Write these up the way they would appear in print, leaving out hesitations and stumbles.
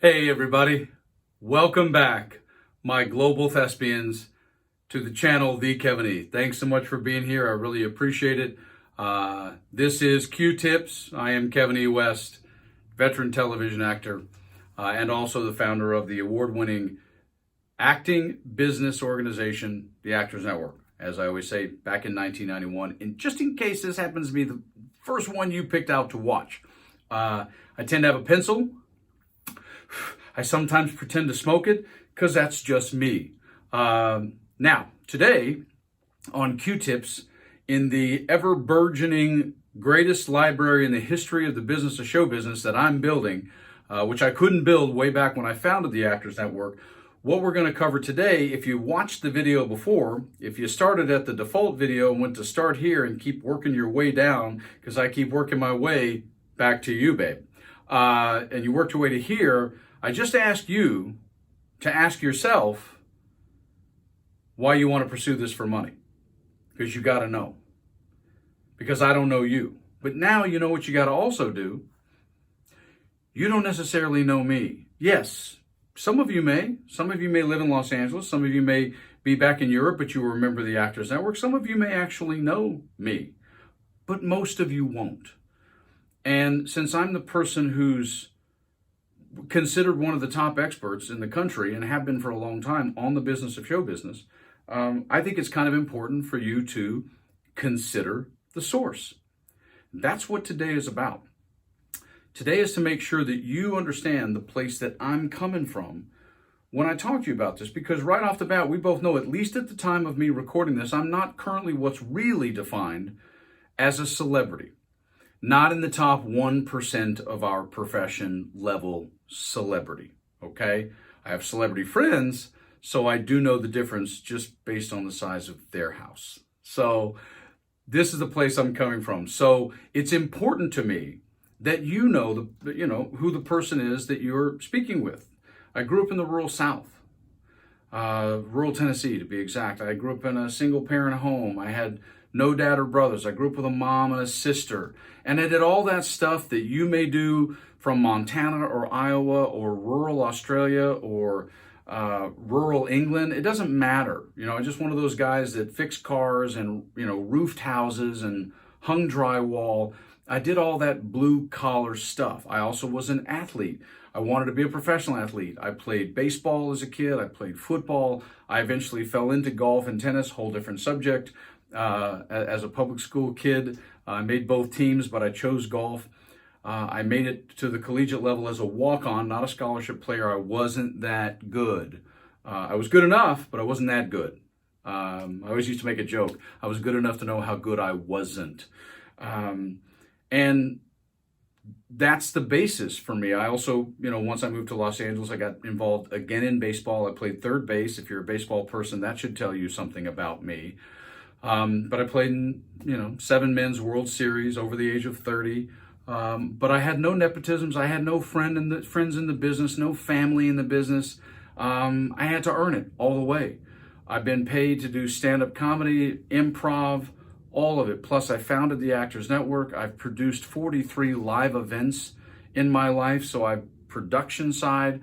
Hey everybody, welcome back, my global thespians, to the channel The Kevin E. Thanks so much for being here. I really appreciate it. This is Q-Tips. I am Kevin E. West, veteran television actor, and also the founder of the award-winning acting business organization, the Actors Network. As I always say, back in 1991, and just in case this happens to be the first one you picked out to watch, I tend to have a pencil. I sometimes pretend to smoke it because that's just me. Now, today on Q-Tips, in the ever-burgeoning greatest library in the history of the business of show business that I'm building, which I couldn't build way back when I founded the Actors Network, what we're going to cover today, if you watched the video before, if you started at the default video and went to start here and keep working your way down, because I keep working my way back to you, babe, and you worked your way to here, I just asked you to ask yourself why you want to pursue this for money. Because you got to know. Because I don't know you. But now you know what you got to also do. You don't necessarily know me. Yes, some of you may. Some of you may live in Los Angeles. Some of you may be back in Europe, but you will remember the Actors Network. Some of you may actually know me. But most of you won't. And since I'm the person who's considered one of the top experts in the country and have been for a long time on the business of show business, I think it's kind of important for you to consider the source. That's what today is about. Today is to make sure that you understand the place that I'm coming from when I talk to you about this, because right off the bat, we both know, at least at the time of me recording this, I'm not currently what's really defined as a celebrity. Not in the top 1% of our profession level celebrity, okay? I have celebrity friends, so I do know the difference just based on the size of their house. So this is the place I'm coming from. So it's important to me that you know who the person is that you're speaking with. I grew up in the rural South, rural Tennessee to be exact. I grew up in a single parent home. I had no dad or brothers. I grew up with a mom and a sister. And I did all that stuff that you may do from Montana or Iowa or rural Australia or rural England. It doesn't matter. I'm just one of those guys that fixed cars and, roofed houses and hung drywall. I did all that blue collar stuff. I also was an athlete. I wanted to be a professional athlete. I played baseball as a kid. I played football. I eventually fell into golf and tennis, whole different subject. As a public school kid, I made both teams, but I chose golf. I made it to the collegiate level as a walk-on, not a scholarship player. I wasn't that good. I was good enough, but I wasn't that good. I always used to make a joke. I was good enough to know how good I wasn't. And that's the basis for me. I also, once I moved to Los Angeles, I got involved again in baseball. I played third base. If you're a baseball person, that should tell you something about me. But I played in, 7 men's World Series over the age of 30. But I had no nepotisms. I had no friends in the business, no family in the business. I had to earn it all the way. I've been paid to do stand-up comedy, improv, all of it. Plus, I founded the Actors Network. I've produced 43 live events in my life. So I've production side.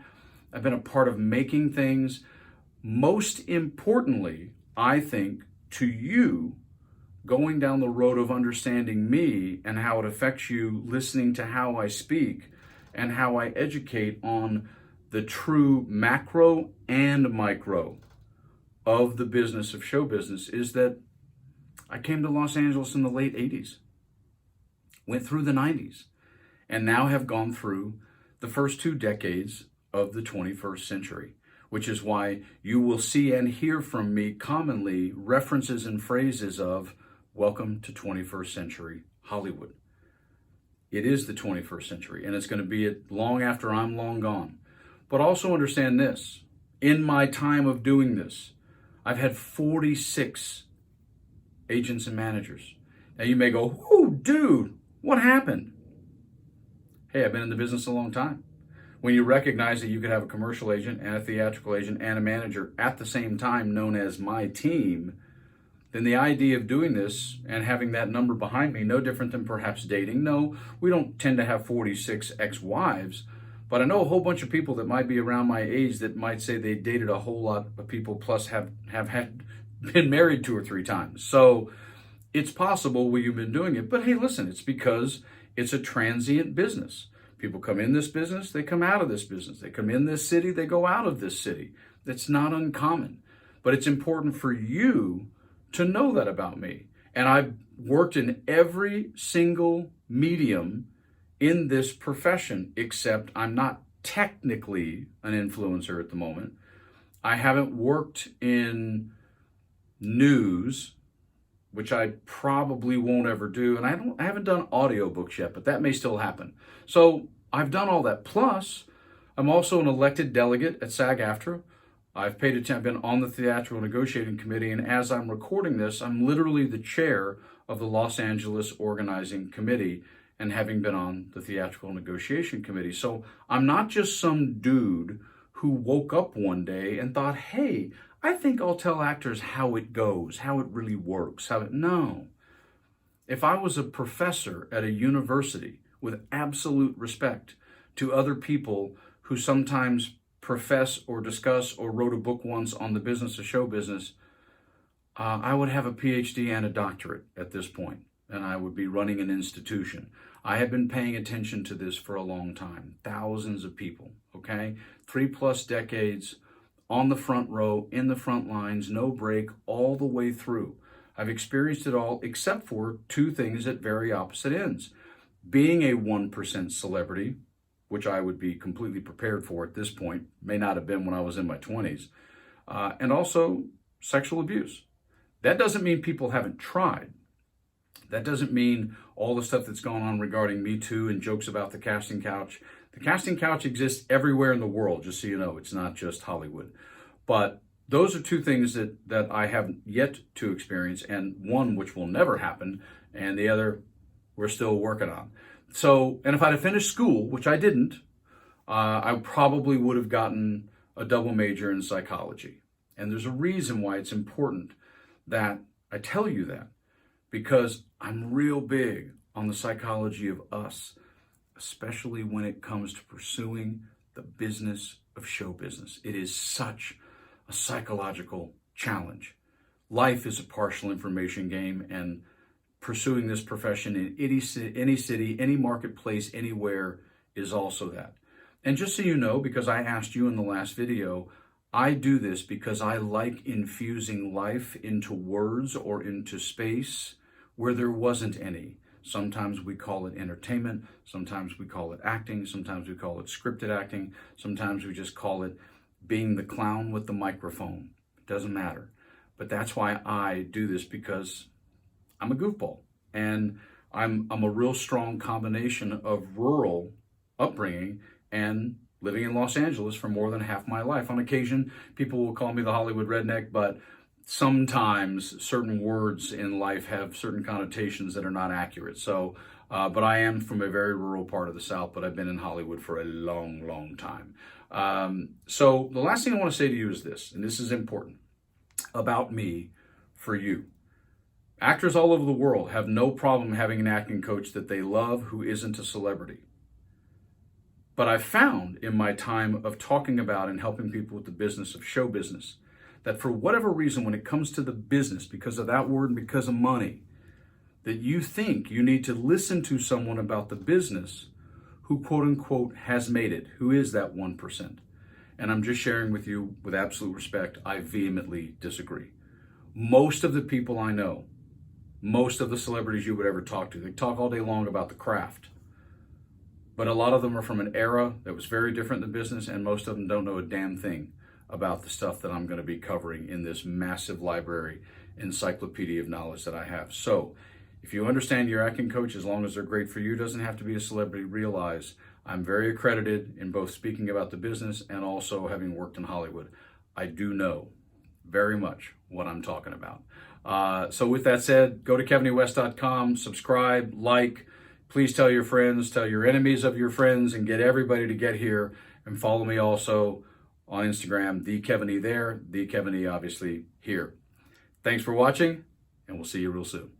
I've been a part of making things. Most importantly, I think, to you, going down the road of understanding me and how it affects you, listening to how I speak and how I educate on the true macro and micro of the business of show business, is that I came to Los Angeles in the late 80s, went through the 90s, and now have gone through the first 2 decades of the 21st century. Which is why you will see and hear from me commonly references and phrases of welcome to 21st century Hollywood. It is the 21st century, and it's going to be it long after I'm long gone. But also understand this, in my time of doing this, I've had 46 agents and managers. Now you may go, oh, dude, what happened? Hey, I've been in the business a long time. When you recognize that you could have a commercial agent and a theatrical agent and a manager at the same time, known as my team, then the idea of doing this and having that number behind me, no different than perhaps dating. No, we don't tend to have 46 ex-wives, But I know a whole bunch of people that might be around my age that might say they dated a whole lot of people, plus have been married 2 or 3 times. So it's possible you've been doing it. But hey, listen, it's because it's a transient business. People come in this business, they come out of this business. They come in this city, they go out of this city. That's not uncommon. But it's important for you to know that about me. And I've worked in every single medium in this profession, except I'm not technically an influencer at the moment. I haven't worked in news, which I probably won't ever do. And I haven't done audiobooks yet, but that may still happen. So I've done all that. Plus, I'm also an elected delegate at SAG-AFTRA. I've been on the Theatrical Negotiating Committee, and as I'm recording this, I'm literally the chair of the Los Angeles Organizing Committee, and having been on the Theatrical Negotiation Committee. So I'm not just some dude who woke up one day and thought, hey, I think I'll tell actors how it goes, how it really works. No. If I was a professor at a university, with absolute respect to other people who sometimes profess or discuss or wrote a book once on the business of show business, I would have a PhD and a doctorate at this point, and I would be running an institution. I have been paying attention to this for a long time. Thousands of people, okay? 3+ decades on the front row, in the front lines, no break, all the way through. I've experienced it all except for 2 things at very opposite ends. Being a 1% celebrity, which I would be completely prepared for at this point, may not have been when I was in my 20s, and also sexual abuse. That doesn't mean people haven't tried. That doesn't mean all the stuff that's gone on regarding Me Too and jokes about the casting couch. The casting couch exists everywhere in the world, just so you know. It's not just Hollywood. But those are 2 things that I haven't yet to experience, and one which will never happen, and the other we're still working on. So, and if I'd have finished school, which I didn't, I probably would have gotten a double major in psychology. And there's a reason why it's important that I tell you that, because I'm real big on the psychology of us, especially when it comes to pursuing the business of show business. It is such a psychological challenge. Life is a partial information game, and pursuing this profession in any city, any marketplace, anywhere is also that. And just so you know, because I asked you in the last video, I do this because I like infusing life into words or into space where there wasn't any. Sometimes we call it entertainment, sometimes we call it acting, sometimes we call it scripted acting, sometimes we just call it being the clown with the microphone. It doesn't matter. But that's why I do this, because I'm a goofball, and I'm a real strong combination of rural upbringing and living in Los Angeles for more than half my life. On occasion, people will call me the Hollywood redneck, but sometimes certain words in life have certain connotations that are not accurate. So, but I am from a very rural part of the South, but I've been in Hollywood for a long, long time. So the last thing I want to say to you is this, and this is important about me for you. Actors all over the world have no problem having an acting coach that they love who isn't a celebrity. But I've found in my time of talking about and helping people with the business of show business that for whatever reason, when it comes to the business, because of that word and because of money, that you think you need to listen to someone about the business who, quote unquote, has made it, who is that 1%. And I'm just sharing with you with absolute respect, I vehemently disagree. Most of the people I know, most of the celebrities you would ever talk to, they talk all day long about the craft. But a lot of them are from an era that was very different than business, and most of them don't know a damn thing about the stuff that I'm going to be covering in this massive library encyclopedia of knowledge that I have. So if you understand your acting coach, as long as they're great for you, doesn't have to be a celebrity, realize I'm very accredited in both speaking about the business and also having worked in Hollywood. I do know very much what I'm talking about. So with that said, go to kevinewest.com, subscribe, like, please tell your friends, tell your enemies of your friends, and get everybody to get here, and follow me also on Instagram, the Kevin E there, the Kevin E obviously here. Thanks for watching, and we'll see you real soon.